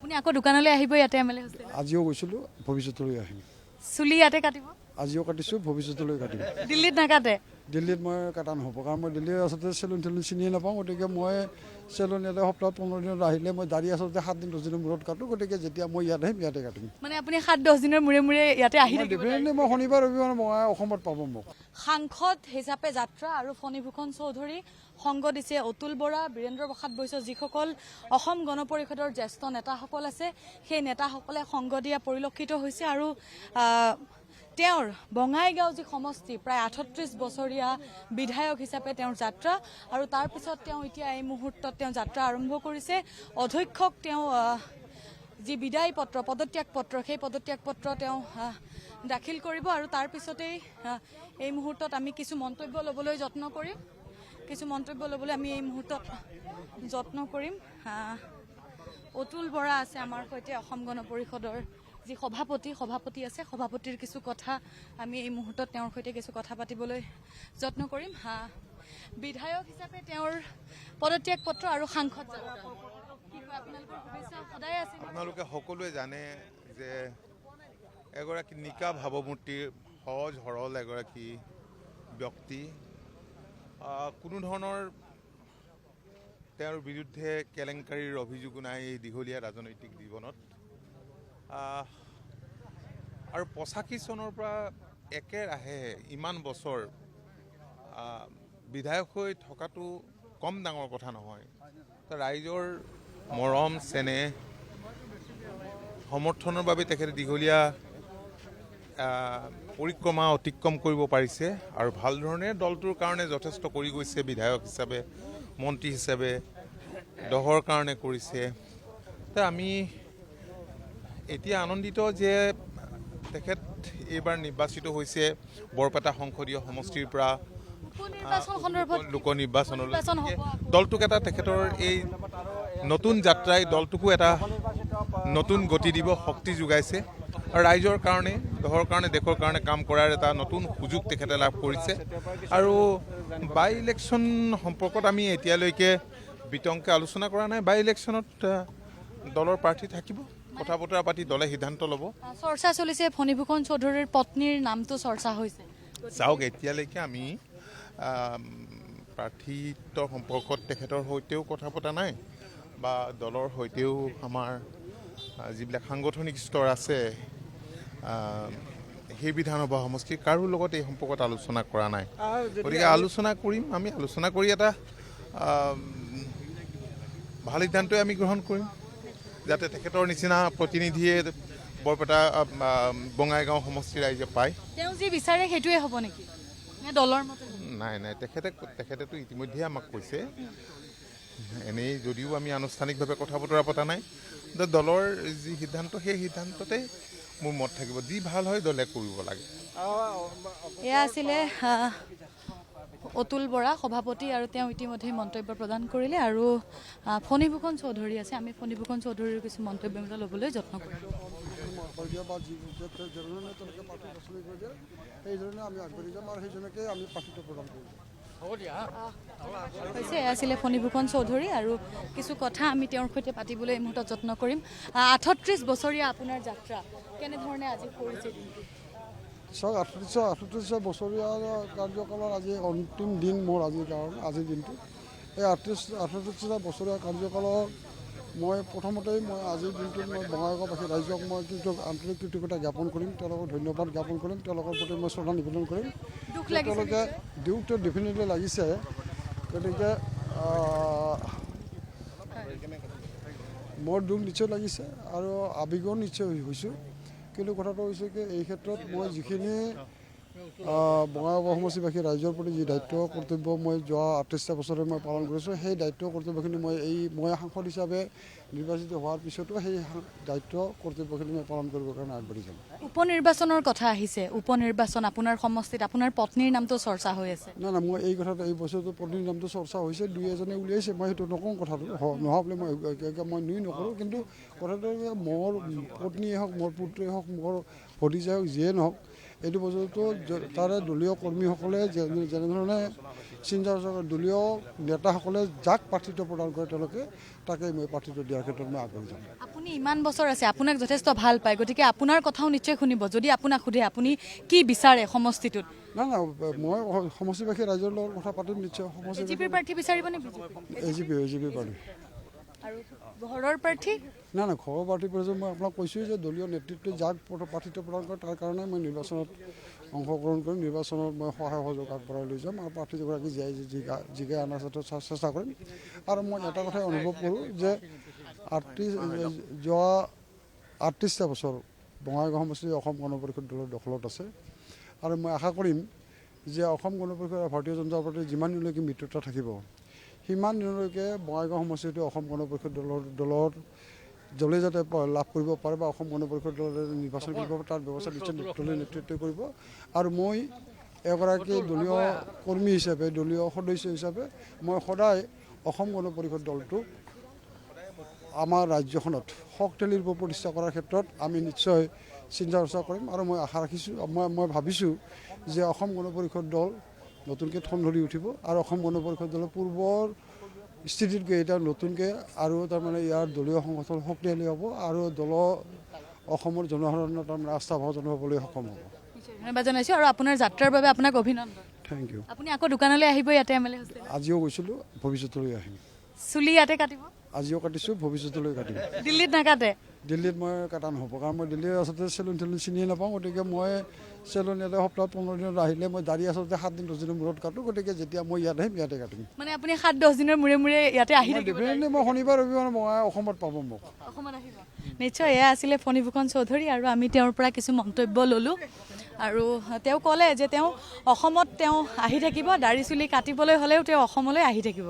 আপুনি আকৌ দোকানলৈ আহিব ইয়াতে এমএলএ হোষ্টেল আজিও গৈছিলোঁ, ভৱিষ্যতলৈ আহিম। চুলি ইয়াতে কাটিব? আজিও কাটিছোঁ, ভৱিষ্যতলৈ কাটিম। দিল্লীত নাকাটে? দিল্লীত মই কাটা নহ'ব, কাৰণ মই দিল্লীৰ আচলতে চেলুন চিনিয়ে নাপাওঁ। গতিকে মই চেলুন ইয়াতে সপ্তাহত 15 দিনত আহিলে মই দাড়ি আচলতে 7 দিন 10 দিনৰ মূৰত কাটো। গতিকে যেতিয়া মই ইয়াত আহিম ইয়াতে কাটিম। মানে আপুনি 7-10 দিনৰ মূৰে মূৰে ইয়াতে আহি থাকিব? ডেফিনেটলি মই শনিবাৰ ৰবিবাৰ মই অসমত পাব মোক। সাংসদ হিচাপে যাত্ৰা আৰু ফণীভূষণ চৌধুৰী সংগ দিছে অতুল বৰা, বীৰেন্দ্ৰ প্ৰসাদ বৈশ্য, যিসকল অসম গণ পৰিষদৰ জ্যেষ্ঠ নেতাসকল আছে, সেই নেতাসকলে সংগ দিয়া পৰিলক্ষিত হৈছে। আৰু তেওঁৰ বঙাইগাঁও যি সমষ্টি, প্ৰায় 38 বছৰীয়া বিধায়ক হিচাপে তেওঁৰ যাত্ৰা, আৰু তাৰপিছত তেওঁ এতিয়া এই মুহূৰ্তত তেওঁ যাত্ৰা আৰম্ভ কৰিছে। অধ্যক্ষক তেওঁ যি বিদায় পত্ৰ, পদত্যাগ পত্ৰ, সেই পদত্যাগ পত্ৰ তেওঁ দাখিল কৰিব। আৰু তাৰপিছতেই এই মুহূৰ্তত আমি কিছু মন্তব্য ল'বলৈ যত্ন কৰিম। আমি এই মুহূৰ্তত যত্ন কৰিম। অতুল বৰা আছে আমাৰ সৈতে, অসম গণ পৰিষদৰ যি সভাপতি আছে, সভাপতিৰ কিছু কথা আমি এই মুহূৰ্তত তেওঁৰ সৈতে কিছু কথা পাতিবলৈ যত্ন কৰিম। বিধায়ক হিচাপে তেওঁৰ পদত্যাগ পত্ৰ আৰু সাংসদ আপোনালোকে সকলোৱে জানে যে এগৰাকী নিকা ভাৱমূৰ্তিৰ সহজ সৰল এগৰাকী ব্যক্তি, কোনো ধৰণৰ তেওঁৰ বিৰুদ্ধে কেলেংকাৰীৰ অভিযোগো নাই এই দীঘলীয়া ৰাজনৈতিক জীৱনত। আৰু 85 চনৰ পৰা একেৰাহে ইমান বছৰ বিধায়ক হৈ থকাটো কম ডাঙৰ কথা নহয়। ৰাইজৰ মৰম চেনেহ সমৰ্থনৰ বাবে তেখেতে দীঘলীয়া পৰিক্ৰমা অতিক্ৰম কৰিব পাৰিছে, আৰু ভাল ধৰণে দলটোৰ কাৰণে যথেষ্ট কৰি গৈছে। বিধায়ক হিচাপে, মন্ত্ৰী হিচাপে দহৰ কাৰণে কৰিছে। আমি এতিয়া আনন্দিত যে তেখেত এইবাৰ নিৰ্বাচিত হৈছে বৰপেটা সংসদীয় সমষ্টিৰ পৰা লোক নিৰ্বাচনলৈ। দলটোক এটা তেখেতৰ এই নতুন যাত্ৰাই দলটোকো এটা নতুন গতি দিব, শক্তি যোগাইছে, আৰু ৰাইজৰ কাৰণে, দহৰ কাৰণে, দেশৰ কাৰণে কাম কৰাৰ এটা নতুন সুযোগ তেখেতে লাভ কৰিছে। আৰু বাই ইলেকশ্যন সম্পৰ্কত আমি এতিয়ালৈকে বিতংকে আলোচনা কৰা নাই। বাই ইলেকশ্যনত দলৰ প্ৰাৰ্থী থাকিব, কথা বতৰা পাতি দলে সিদ্ধান্ত ল'ব। চৰ্চা চলিছে, ফণীভূষণ চৌধুৰীৰ পত্নীৰ নামটো চৰ্চা হৈছে। চাওক, এতিয়ালৈকে আমি প্ৰাৰ্থীত্ব সম্পৰ্কত তেখেতৰ সৈতেও কথা পতা নাই, বা দলৰ সৈতেও আমাৰ যিবিলাক সাংগঠনিক স্তৰ আছে সেই বিধানসভা সমষ্টিৰ কাৰো লগত এই সম্পৰ্কত আলোচনা কৰা নাই। গতিকে আলোচনা কৰিম, আমি আলোচনা কৰি এটা ভাল সিদ্ধান্তই আমি গ্ৰহণ কৰিম, যাতে তেখেতৰ নিচিনা প্ৰতিনিধিয়ে বৰপেটা বঙাইগাঁও সমষ্টিৰ ৰাইজে পায়। তেওঁ যি বিচাৰে সেইটোৱে হ'ব নেকি, নে দলৰ মতে? নাই, তেখেতেতো ইতিমধ্যে আমাক কৈছে, এনেই যদিও আমি আনুষ্ঠানিকভাৱে কথা বতৰা পতা নাই, দলৰ যি সিদ্ধান্ত সেই সিদ্ধান্ততে মোৰ মত থাকিব। যি ভাল হয় দলে কৰিব লাগে। এয়া আছিলে অতুল বৰা সভাপতি, আৰু তেওঁ ইতিমধ্যে মন্তব্য প্ৰদান কৰিলে। আৰু ফণীভূষণ চৌধুৰী আছে, আমি ফণীভূষণ চৌধুৰীৰ কিছু মন্তব্য ল'বলৈ যত্ন কৰিম। এয়া আছিলে ফণীভূষণ চৌধুৰী, আৰু কিছু কথা আমি তেওঁৰ সৈতে পাতিবলৈ এই মুহূৰ্তত যত্ন কৰিম। 38 বছৰীয়া আপোনাৰ যাত্ৰা কেনেধৰণে আজি কৰিছে? চাওক, 38 বছৰীয়া কাৰ্যকালৰ আজি অন্তিম দিন মোৰ আজিৰ কাৰণে, আজিৰ দিনটো। এই 38 বছৰীয়া কাৰ্যকালৰ মই প্ৰথমতেই আজিৰ দিনটোত মই বঙাইগাঁওবাসী ৰাইজক মই আন্তৰিক কৃতজ্ঞতা জ্ঞাপন কৰিম, তেওঁলোকক ধন্যবাদ জ্ঞাপন কৰিম, তেওঁলোকৰ প্ৰতি মই শ্ৰদ্ধা নিবেদন কৰিম। তেওঁলোকে দুখটো ডেফিনেটলি লাগিছে, গতিকে মোৰ দুখ নিশ্চয় লাগিছে আৰু আৱেগো নিশ্চয় হৈছোঁ। কিন্তু কথাটো হৈছে কি, এই ক্ষেত্ৰত মই যিখিনি বঙাইগাঁও সমষ্টিবাসী ৰাইজৰ প্ৰতি যি দায়িত্ব কৰ্তব্য মই যোৱা 38টা বছৰে মই পালন কৰিছোঁ, সেই দায়িত্ব কৰ্তব্যখিনি মই সাংসদ হিচাপে নিৰ্বাচিত হোৱাৰ পিছতো সেই দায়িত্ব কৰ্তব্যখিনি মই পালন কৰিবৰ কাৰণে আগবাঢ়ি যাম। উপনিৰ্বাচনৰ কথা আহিছে, উপনিৰ্বাচন আপোনাৰ সমষ্টিত আপোনাৰ পত্নীৰ নামটো চৰ্চা হৈ আছে। নাই, মই এই কথাটো, এই বছৰটো পত্নীৰ নামটো চৰ্চা হৈছে, দুই এজনে উলিয়াইছে, মই সেইটো নকওঁ, কথাটো নোহোৱা বুলি মই নকৰোঁ। কিন্তু কথাটো মোৰ পত্নীয়ে হওক, মোৰ পুত্ৰই হওক, মোৰ ভতিজাই হওক, যিয়ে নহওক, এইটো বছৰটো তাৰে দলীয় কৰ্মীসকলে যেনেধৰণে চিন্তা দলীয় নেতাসকলে যাক প্ৰাৰ্থিত্ব প্ৰদান কৰে তেওঁলোকে তাকে মই প্ৰাৰ্থিত্ব দিয়াৰ ক্ষেত্ৰত মই আগবাঢ়ি যাম। আপুনি ইমান বছৰ আছে, আপোনাক যথেষ্ট ভাল পায়, গতিকে আপোনাৰ কথাও নিশ্চয় শুনিব। যদি আপোনাক সোধে আপুনি কি বিচাৰে সমষ্টিটোত? না না মই সমষ্টিবাসী ৰাইজৰ লগত কথা পাতিম নিশ্চয়। এজিপিৰ প্ৰাৰ্থী বিচাৰিব নে এজিপি পাৰ্টি আৰু ঘৰৰ প্ৰাৰ্থী? না না ঘৰৰ পাৰ্টি পৰ্যায়ত মই আপোনাক কৈছোঁ যে দলীয় নেতৃত্বই যাক প্ৰাৰ্থিত্ব প্ৰদান কৰে তাৰ কাৰণে মই নিৰ্বাচনত অংশগ্ৰহণ কৰিম, নিৰ্বাচনত মই সহায় সহযোগ আগবঢ়াই লৈ যাম আৰু প্ৰাৰ্থীগৰাকী জিকাই অনাৰ চেষ্টা কৰিম। আৰু মই এটা কথাই অনুভৱ কৰোঁ যে যোৱা ৩৮টা বছৰ বঙাইগাঁও সমষ্টি অসম গণ পৰিষদ দলৰ দখলত আছে আৰু মই আশা কৰিম যে অসম গণ পৰিষদ আৰু ভাৰতীয় জনতা পাৰ্টীৰ যিমান দিনলৈকে মিত্ৰতা থাকিব সিমান দিনলৈকে বঙাইগাঁও সমষ্টিটো অসম গণ পৰিষদ দলে যাতে লাভ কৰিব পাৰে বা অসম গণ পৰিষদ দলে নিৰ্বাচন কৰিব পাৰে তাৰ ব্যৱস্থা নিশ্চয় দলে নেতৃত্ব কৰিব। আৰু মই এগৰাকী দলীয় কৰ্মী হিচাপে, দলীয় সদস্য হিচাপে মই সদায় অসম গণ পৰিষদ দলটোক আমাৰ ৰাজ্যখনত শক্তিশালী ৰূপে প্ৰতিষ্ঠা কৰাৰ ক্ষেত্ৰত আমি নিশ্চয় চিন্তা চৰ্চা কৰিম। আৰু মই আশা ৰাখিছোঁ, মই ভাবিছোঁ যে অসম গণ পৰিষদ দল নতুনকৈ ঠন ধৰি উঠিব আৰু অসম গণ পৰিষদ দলৰ পূৰ্বৰ স্থিতিতকৈ এতিয়া নতুনকৈ আৰু তাৰমানে ইয়াৰ দলীয় সংগঠন শক্তিশালী হ'ব আৰু অসমৰ জনসাধাৰণৰ তাৰমানে আস্থা ভাজন হ'বলৈ সক্ষম হ'ব। ধন্যবাদ জনাইছোঁ আৰু আপোনাৰ যাত্ৰাৰ বাবে আপোনাক অভিনন্দন। Thank you. আপুনি আকৌ দোকানলৈ আহিব ইয়াতে এম এল এ হোষ্টেল? আজিও গৈছিলোঁ, ভৱিষ্যতলৈ আহিম। চুলি ইয়াতে কাটিব? আজিও কাটিছোঁ, ভৱিষ্যতলৈ কাটিম। দিল্লীত নাকাটে? দিল্লীত মই কাটা নহ'ব, কাৰণ মই দিল্লীৰ আচলতে চেলুন চিনিয়ে নাপাওঁ। গতিকে মই চেলুন ইয়াতে সপ্তাহত 15 দিনত আহিলে মই দাড়ি আচলতে 7 দিন 10 দিনৰ মূৰত কাটো। গতিকে যেতিয়া মই ইয়াত আহিম ইয়াতে কাটিম। মানে আপুনি 7-10 দিনৰ মূৰে মূৰে ইয়াতে আহি থাকিব? ডেফিনেটলি মই শনিবাৰ ৰবিবাৰ মই অসমত পাব মোক। অসমত আহিব নিশ্চয়। এয়া আছিলে ফণীভূষণ চৌধুৰী আৰু আমি তেওঁৰ পৰা কিছু মন্তব্য ল'লোঁ। আৰু তেওঁ ক'লে যে তেওঁ অসমত তেওঁ আহি থাকিব, দাড়ি চুলি কাটিবলৈ হ'লেও তেওঁ অসমলৈ আহি থাকিব।